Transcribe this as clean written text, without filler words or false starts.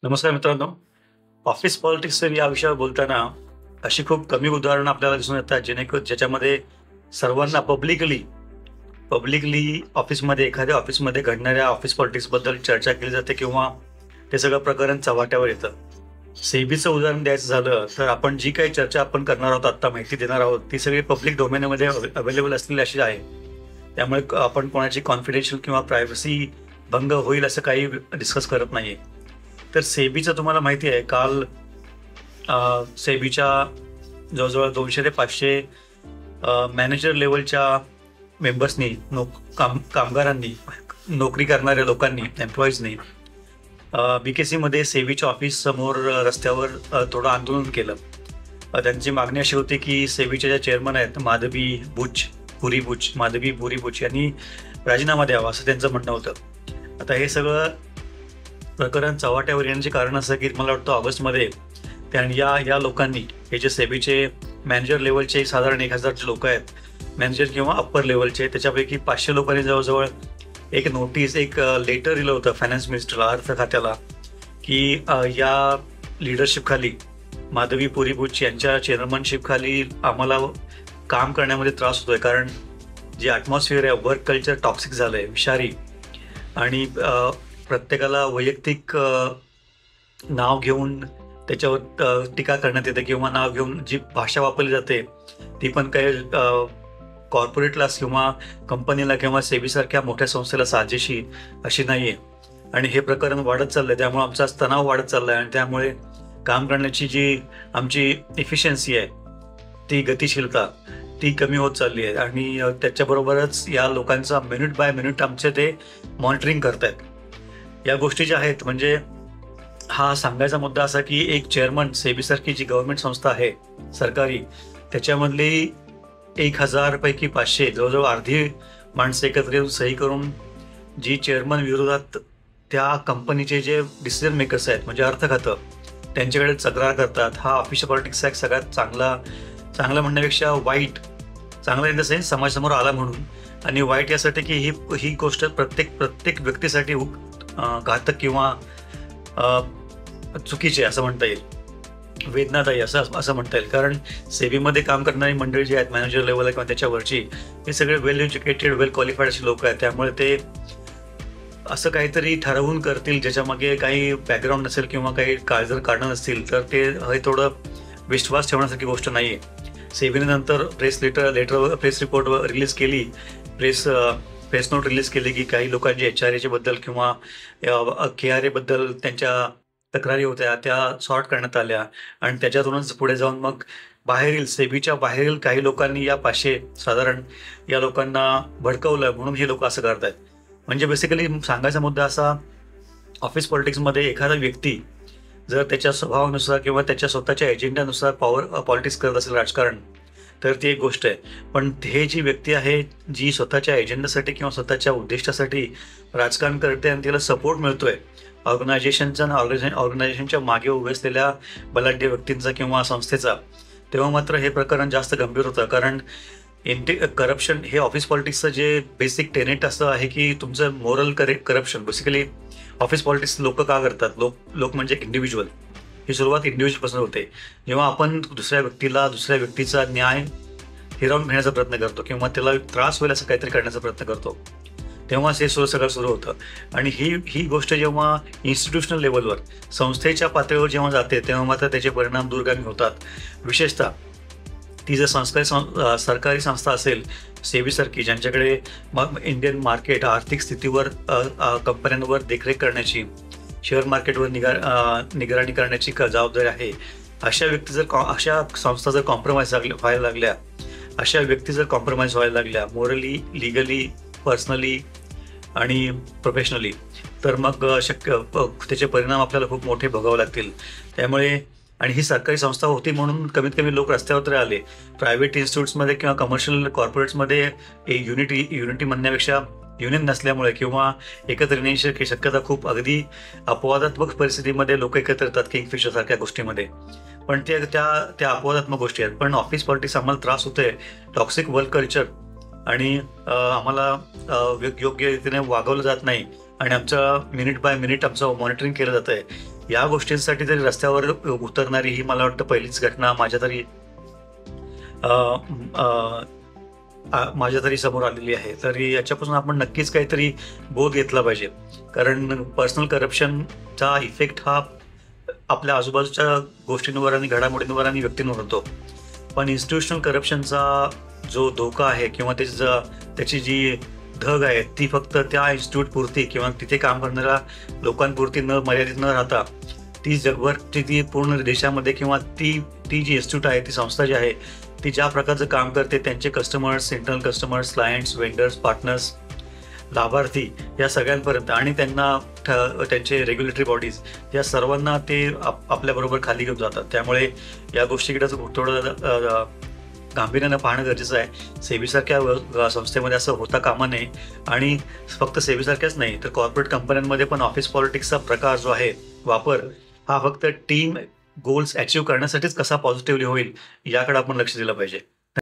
नमस्कार मित्रांनो. Office politics या विषयावर बोलताना अशी खूप कमी उदाहरणं आपल्याला दिसून येतात ज्याच्यामध्ये सर्वांना पब्लिकली पब्लिकली ऑफिसमध्ये एखाद्या ऑफिसमध्ये घडणाऱ्या ऑफिस पॉलिटिक्सबद्दल चर्चा केली जाते किंवा ते सगळं प्रकरण चव्हाट्यावर येतं. सेबीचं उदाहरण द्यायचं झालं तर आपण जी काही चर्चा आपण करणार आहोत, आत्ता माहिती देणार आहोत, ती सगळी पब्लिक डोमेनमध्ये अवेलेबल असलेली अशी आहे. त्यामुळे आपण कोणाची कॉन्फिडेन्शियल किंवा प्रायव्हसी भंग होईल असं काही डिस्कस करत नाहीये. तर सेबीचं तुम्हाला माहिती आहे, काल सेबीच्या जवळजवळ 200 ते 500 मॅनेजर लेवलच्या मेंबर्सनी कामगारांनी, नोकरी करणाऱ्या लोकांनी, एम्प्लॉईजनी BKC सेबीच्या ऑफिस समोर रस्त्यावर थोडं आंदोलन केलं. त्यांची मागणी अशी होती की सेबीच्या ज्या चेअरमन आहेत माधवी पुरी बुच यांनी राजीनामा द्यावा असं त्यांचं म्हणणं होतं. आता हे सगळं प्रकरण चव्हाट्यावर येण्याचे कारण असं की मला वाटतं ऑगस्टमध्ये या लोकांनी, हे जे सेबीचे मॅनेजर लेवलचे साधारण 1000 लोक आहेत, मॅनेजर किंवा अप्पर लेवलचे, त्याच्यापैकी 500 लोकांनी जवळजवळ एक नोटीस, एक लेटर दिलं होतं फायनान्स मिनिस्टरला, अर्थ खात्याला, की या लिडरशिपखाली, माधवी पुरी बुच यांच्या चेअरमनशिपखाली आम्हाला काम करण्यामध्ये त्रास होतोय. कारण जे ॲटमॉस्फिअर आहे, वर्क कल्चर टॉक्सिक झालं आहे, विषारी, आणि प्रत्येकाला वैयक्तिक नाव घेऊन त्याच्यावर टीका करण्यात येते किंवा नाव घेऊन जी भाषा वापरली जाते ती पण काही कॉर्पोरेटला किंवा कंपनीला किंवा सेबीसारख्या मोठ्या संस्थेला साजेशी अशी नाही आहे. आणि हे प्रकरण वाढत चाललं आहे, त्यामुळे आमचा तणाव वाढत चालला आहे आणि त्यामुळे काम करण्याची जी आमची इफिशियन्सी आहे, ती गतिशीलता, ती कमी होत चालली आहे. आणि त्याच्याबरोबरच या लोकांचा मिनिट बाय मिनिट आमचे ते मॉनिटरिंग करतायत. या गोष्टी ज्या आहेत, म्हणजे हा सांगायचा मुद्दा असा की एक चेअरमन, सेबीसारखी जी गव्हर्नमेंट संस्था आहे सरकारी, त्याच्यामधली 1000 पैकी 500, जवळजवळ अर्धी माणसं एकत्र येऊन सही करून जी चेअरमन विरोधात त्या कंपनीचे जे डिसिजन मेकर्स आहेत, म्हणजे अर्थ खातं, त्यांच्याकडे तक्रार करतात. हा ऑफिशियल पॉलिटिक्सचा एक सगळ्यात चांगला म्हणण्यापेक्षा वाईट, चांगला इन द सेन्स समाजासमोर आला म्हणून, आणि वाईट यासाठी की ही गोष्ट प्रत्येक व्यक्तीसाठी घातक किंवा चुकीचे असं म्हणता येईल, वेदनादायी असं म्हणता येईल. कारण सेबीमध्ये काम करणारी मंडळी जी आहेत, मॅनेजर लेवल किंवा त्याच्यावरची, हे सगळे वेल एज्युकेटेड, वेल क्वालिफाईड अशी लोक आहेत. त्यामुळे ते असं काहीतरी ठरवून करतील ज्याच्यामागे काही बॅकग्राऊंड नसेल किंवा काही काळजर कारणं नसतील, तर ते हे थोडं विश्वास ठेवण्यासारखी गोष्ट नाही आहे. सेबीने नंतर प्रेस रिपोर्ट रिलीज केली, प्रेस नोट रिलीज केली की काही लोकांची HRA बद्दल किंवा KRA बद्दल त्यांच्या तक्रारी होत्या, त्या सॉर्ट करण्यात आल्या. आणि त्याच्यातूनच पुढे जाऊन मग सेबीच्या बाहेरील काही लोकांनी या 500 साधारण या लोकांना भडकवलं, म्हणून हे लोक असं करतात. म्हणजे बेसिकली सांगायचा मुद्दा असा, ऑफिस पॉलिटिक्समध्ये एखादा व्यक्ती जर त्याच्या स्वभावानुसार किंवा त्याच्या स्वतःच्या एजेंड्यानुसार पॉलिटिक्स करत असेल, राजकारण, तर ती एक गोष्ट आहे. पण हे जी व्यक्ती आहे, जी स्वतःच्या एजेंडासाठी किंवा स्वतःच्या उद्दिष्टासाठी राजकारण करते आणि तिला सपोर्ट मिळतोय ऑर्गनायझेशनच्या मागे उभे असलेल्या बलाढ्य व्यक्तींचा किंवा संस्थेचा, तेव्हा मात्र हे प्रकरण जास्त गंभीर होतं. कारण करप्शन हे ऑफिस पॉलिटिक्सचं जे बेसिक टेनेट असं आहे की तुमचं moral corruption. Basically office politics लोक का करतात? लोक म्हणजे इंडिव्हिज्युअल. ही सुरुवात इंडिव्हिज्युअलपासून होते. जेव्हा आपण दुसऱ्या व्यक्तीचा न्याय हिरावून घेण्याचा प्रयत्न करतो किंवा त्याला त्रास होईल असं काहीतरी करण्याचा प्रयत्न करतो, तेव्हाच हे सगळं सुरू होतं. आणि ही गोष्ट जेव्हा इन्स्टिट्यूशनल लेवलवर, संस्थेच्या पातळीवर जेव्हा जाते, तेव्हा मात्र त्याचे परिणाम दूरगामी होतात. विशेषतः ती जर सरकारी संस्था असेल, सेबीसारखी, ज्यांच्याकडे इंडियन मार्केट, आर्थिक स्थितीवर, कंपन्यांवर देखरेख करण्याची, शेअर मार्केटवर निगराणी करण्याची जबाबदारी आहे, अशा संस्था जर कॉम्प्रोमाइज व्हायला लागल्या मोरली, लिगली, पर्सनली आणि प्रोफेशनली, तर मग त्याचे परिणाम आपल्याला खूप मोठे भोगावे लागतील. त्यामुळे, आणि ही सरकारी संस्था होती म्हणून कमीत कमी लोक रस्त्यावर तरी आले. प्रायव्हेट इन्स्टिट्यूट्समध्ये किंवा कमर्शियल कॉर्पोरेट्समध्ये युनिटी म्हणण्यापेक्षा युनियन नसल्यामुळे किंवा एकत्र येण्याची शक्यता खूप, अगदी अपवादात्मक परिस्थितीमध्ये लोक एकत्र येतात, किंगफिशर गोष्टीमध्ये. पण त्या अपवादात्मक गोष्टी आहेत. पण ऑफिस पॉलिटिक्स आम्हाला त्रास होतोय, टॉक्सिक वर्क कल्चर, आणि आम्हाला योग्य रीतीने वागवलं जात नाही आणि आमचं मिनिट बाय मिनिट आमचं मॉनिटरिंग केलं जातं आहे. या गोष्टींसाठी तरी रस्त्यावर उतरणारी ही मला वाटतं पहिलीच घटना माझ्या तरी समोर आलेली आहे. तरी याच्यापासून आपण नक्कीच काहीतरी बोध घेतला पाहिजे, कारण पर्सनल करप्शनचा इफेक्ट हा आपल्या आजूबाजूच्या गोष्टींवर आणि घडामोडींवर आणि व्यक्तींवर होतो. पण इन्स्टिट्यूशनल करप्शनचा जो धोका आहे किंवा त्याची जी धग आहे ती फक्त त्या इन्स्टिट्यूटपुरती किंवा तिथे काम करणाऱ्या लोकांपुरती मर्यादित न राहता ती जगभरची ती पूर्ण देशामध्ये किंवा ती जी इन्स्टिट्यूट आहे, ती संस्था जी आहे, ती ज्या प्रकारचं काम करते त्यांचे customers, internal customers, clients, vendors, partners, लाभार्थी या सगळ्यांपर्यंत आणि त्यांचे रेग्युलेटरी बॉडीज या सर्वांना ते आपल्याबरोबर खाली घेऊन जातात. त्यामुळे या गोष्टीकडे थोडं गांभीर्यानं पाहणं गरजेचं आहे. सेबीसारख्या संस्थेमध्ये असं होता कामा नये. आणि फक्त सेबीसारख्याच नाही तर कॉर्पोरेट कंपन्यांमध्ये पण ऑफिस पॉलिटिक्सचा प्रकार जो आहे, वापर हा फक्त टीम गोल्स अचीव्ह करण्यासाठीच कसा पॉझिटिव्हली होईल याकडे आपण लक्ष दिलं पाहिजे.